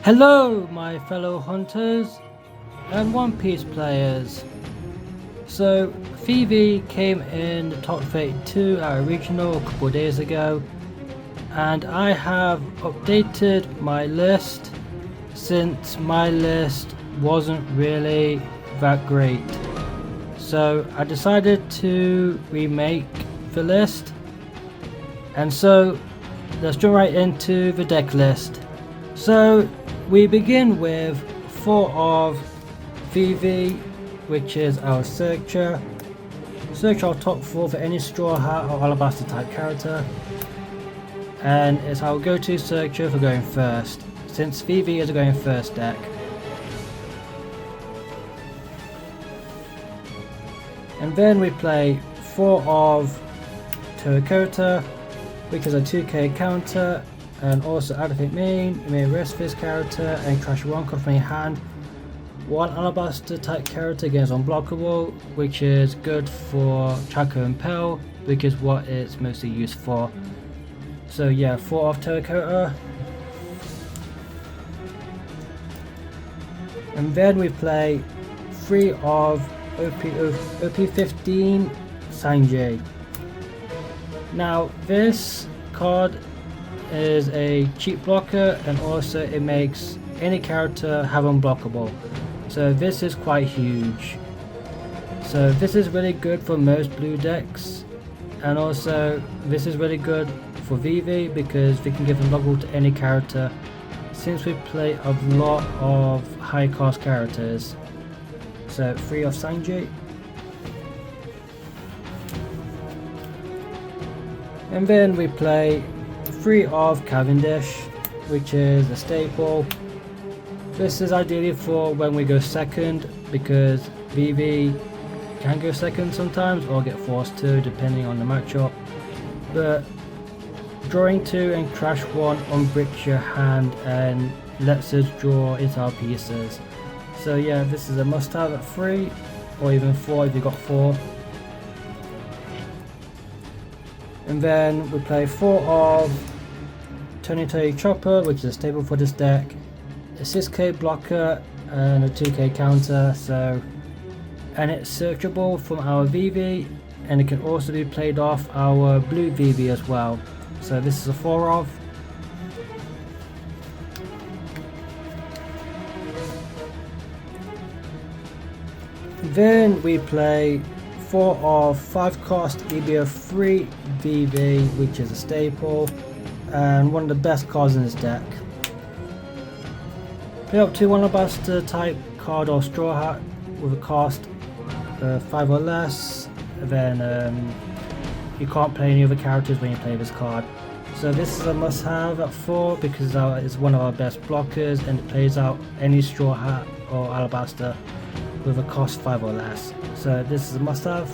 Hello my fellow hunters and One Piece players. So Vivi came in the top 32 at a regional a couple of days ago, and I have updated my list since my list wasn't really that great. So I decided to remake the list, and so let's jump right into the deck list. So we begin with 4 of Vivi, which is our searcher. Search our top 4 for any straw hat or alabaster type character, and it's our go-to searcher for going first, since Vivi is a going first deck. And then we play 4 of Terracotta, which is a 2k counter, and also activate main, you may rest this character and crash 1 card from your hand. 1 alabaster type character against unblockable, which is good for Chaka and Pell, which is what it's mostly used for. So yeah, 4 of Terracotta. And then we play 3 of OP15 Sanji. Now this card is a cheap blocker, and also it makes any character have unblockable. So this is quite huge. So this is really good for most blue decks, and also this is really good for Vivi because we can give unblockable to any character, since we play a lot of high cost characters. So 3 of Sanji. And then we play 3 of Cavendish, which is a staple. This is ideally for when we go second, because Vivi can go second sometimes or get forced to, depending on the matchup. But drawing 2 and crash 1 unbricks your hand and lets us draw into our pieces. So yeah, this is a must have at 3 or even 4 if you got 4. And then we play 4 of Tony Chopper, which is a staple for this deck. A 6k blocker and a 2k counter, and it's searchable from our Vivi, and it can also be played off our blue Vivi as well. So this is a 4 of. Then we play 4 of 5 cost EB03 Vivi, which is a staple and one of the best cards in this deck. Play up to 1 alabaster type card or straw hat with a cost 5 or less, and then you can't play any other characters when you play this card. So this is a must have at 4 because it's one of our best blockers, and it plays out any straw hat or alabaster with a cost 5 or less. So this is a must have.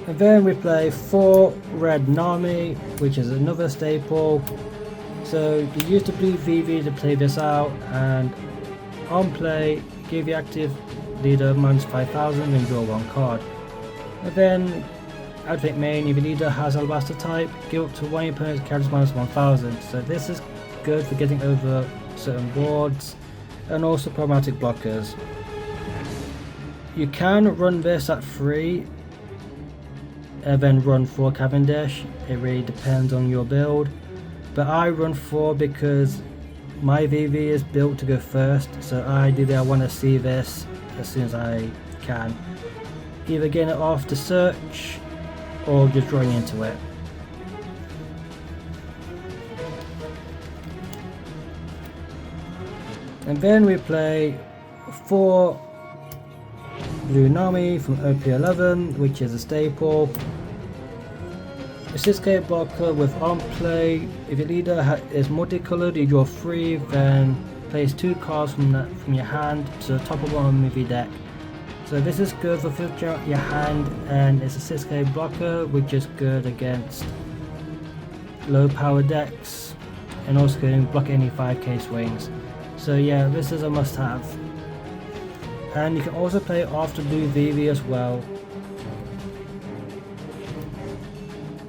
And then we play 4 red Nami, which is another staple. So you use the blue Vivi to play this out, and on play give your active leader minus 5000 and draw 1 card. And then activate main, if your leader has alabaster type, give up to 1 of your opponent's characters minus 1000. So this is good for getting over certain boards and also problematic blockers. You can run this at 3 and then run 4 Cavendish. It really depends on your build, but I run 4 because my Vivi is built to go first, so ideally I want to see this as soon as I can, either getting it off the search or just drawing into it. And then we play 4 blue Nami from OP11, which is a staple. A 6k blocker with on play. If your leader is multicolored, you draw 3, then place 2 cards from your hand to the top of one of your deck. So this is good for filtering out your hand, and it's a 6k blocker, which is good against low power decks, and also can block any 5k swings. So yeah, this is a must have. And you can also play after blue Vivi as well.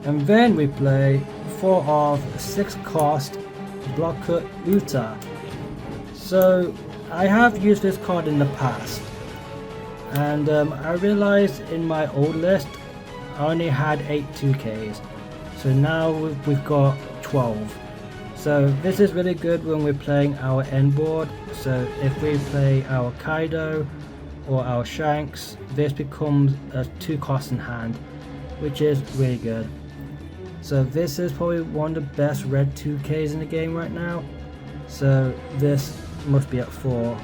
And then we play 4 of 6 cost blocker Uta. So I have used this card in the past, and I realized in my old list I only had 8 2Ks, so now we've got 12. So this is really good when we're playing our end board. So if we play our Kaido or our Shanks, this becomes a 2 cost in hand, which is really good. So this is probably one of the best red 2Ks in the game right now. So this must be at 4.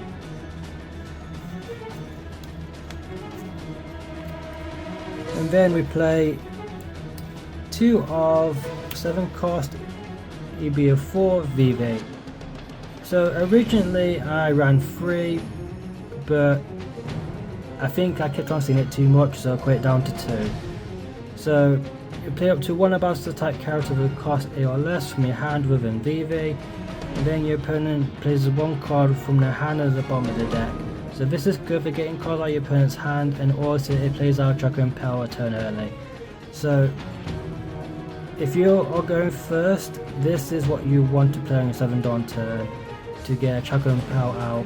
And then we play 2 of 7 cost EB04 Vivi. So originally I ran 3, but I think I kept on seeing it too much, so I put it down to 2. So you play up to 1 Ambassador type character with cost 8 or less from your hand within Vivi, and then your opponent places 1 card from their hand at the bottom of the deck. So this is good for getting cards out of your opponent's hand, and also it plays out Chaka and Pell a turn early. So if you are going first, this is what you want to play on your 7 dawn turn to get Chaka and Pell out.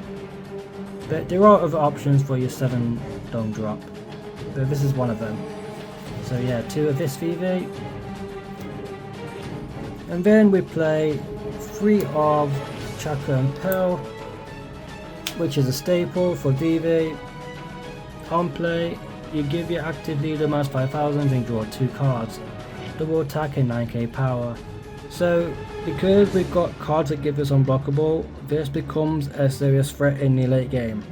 But there are other options for your 7 dawn drop, but this is one of them. So yeah, 2 of this Vivi. And then we play 3 of Chaka and Pell, which is a staple for Vivi. On play, you give your active leader minus 5,000 and draw 2 cards. Double attack and 9k power. So because we've got cards that give us unblockable, this becomes a serious threat in the late game.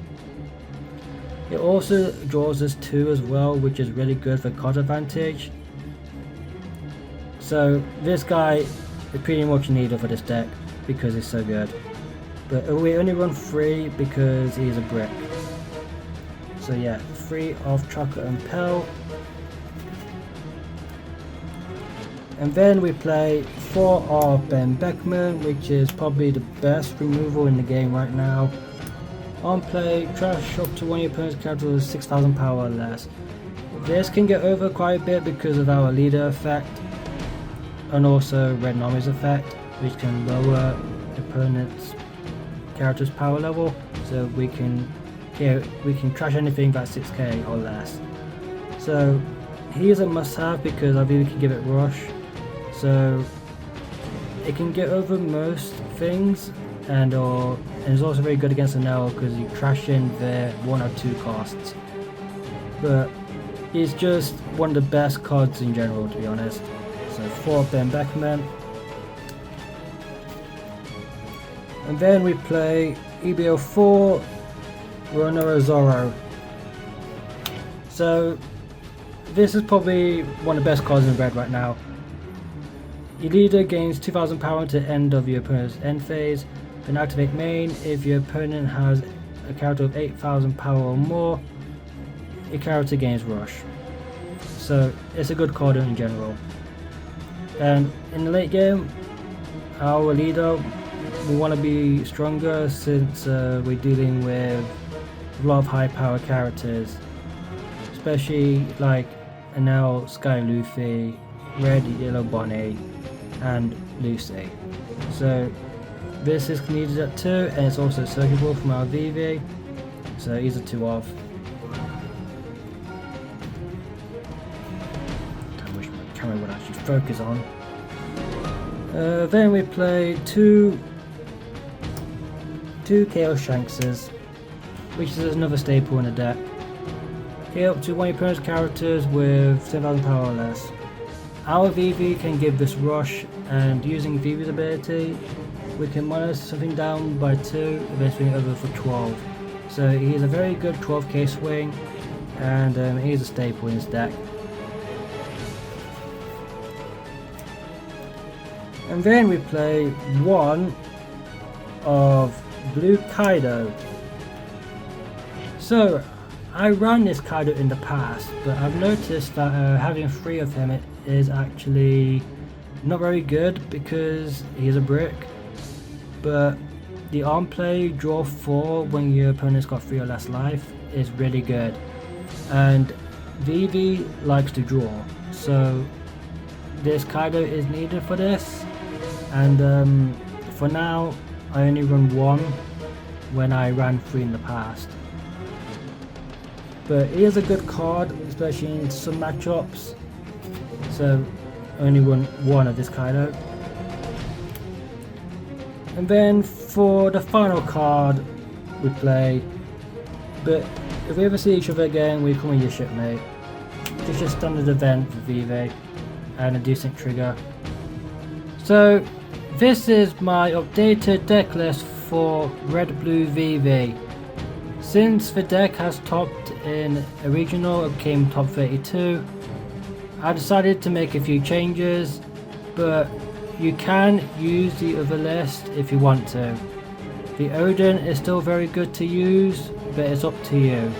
It also draws us 2 as well, which is really good for card advantage. So this guy is pretty much needed for this deck because he's so good. But we only run 3 because he's a brick. So yeah, 3 of Chaka and Pell. And then we play 4 of Benn.Beckman, which is probably the best removal in the game right now. On play, trash up to 1 of your opponent's characters with 6,000 power or less. This can get over quite a bit because of our leader effect, and also Red Nami's effect, which can lower opponent's character's power level, so we can trash anything that's 6k or less. So he is a must-have because I really can give it rush. So it can get over most things, and it's also very good against an L because you trash in their 1 or 2 costs. But it's just one of the best cards in general, to be honest. So 4 Benn.Beckman. And then we play EB04 Roronoa Zoro. So this is probably one of the best cards in red right now. Your leader gains 2,000 power until the end of your opponent's end phase. Then activate main. If your opponent has a character of 8,000 power or more, your character gains rush. So it's a good card in general. And in the late game, our leader will want to be stronger since we're dealing with a lot of high power characters, especially like Enel, Sky Luffy, Red Yellow Bonnie, and Lucy. So this is needed at 2, and it's also searchable from our Vivi, so he's a 2 off. I wish my camera would actually focus on. Then we play 2 KO Shankses, which is another staple in the deck. KO up to 1 of your opponent's characters with 10,000 power or less. Our Vivi can give this rush, and using Vivi's ability, we can minus something down by 2 and then swing it over for 12. So he's a very good 12k swing, and he's a staple in his deck. And then we play 1 of Blue Kaido. So I ran this Kaido in the past, but I've noticed that having 3 of him is actually not very good because he's a brick. But the on play draw 4 when your opponent's got 3 or less life is really good, and Vivi likes to draw, so this Kaido is needed for this, and for now I only run 1 when I ran 3 in the past. But it is a good card, especially in some matchups, so I only run 1 of this Kaido. And then for the final card we play, but if we ever see each other again we come with your shipmate. It's just a standard event for Vivi and a decent trigger. So this is my updated deck list for Red Blue Vivi. Since the deck has topped in a regional, it came top 32, I decided to make a few changes, but you can use the other list if you want to. The Odin is still very good to use, but it's up to you.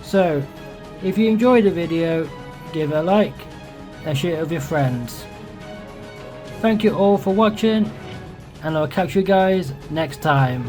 So if you enjoyed the video, give it a like and share it with your friends. Thank you all for watching, and I'll catch you guys next time.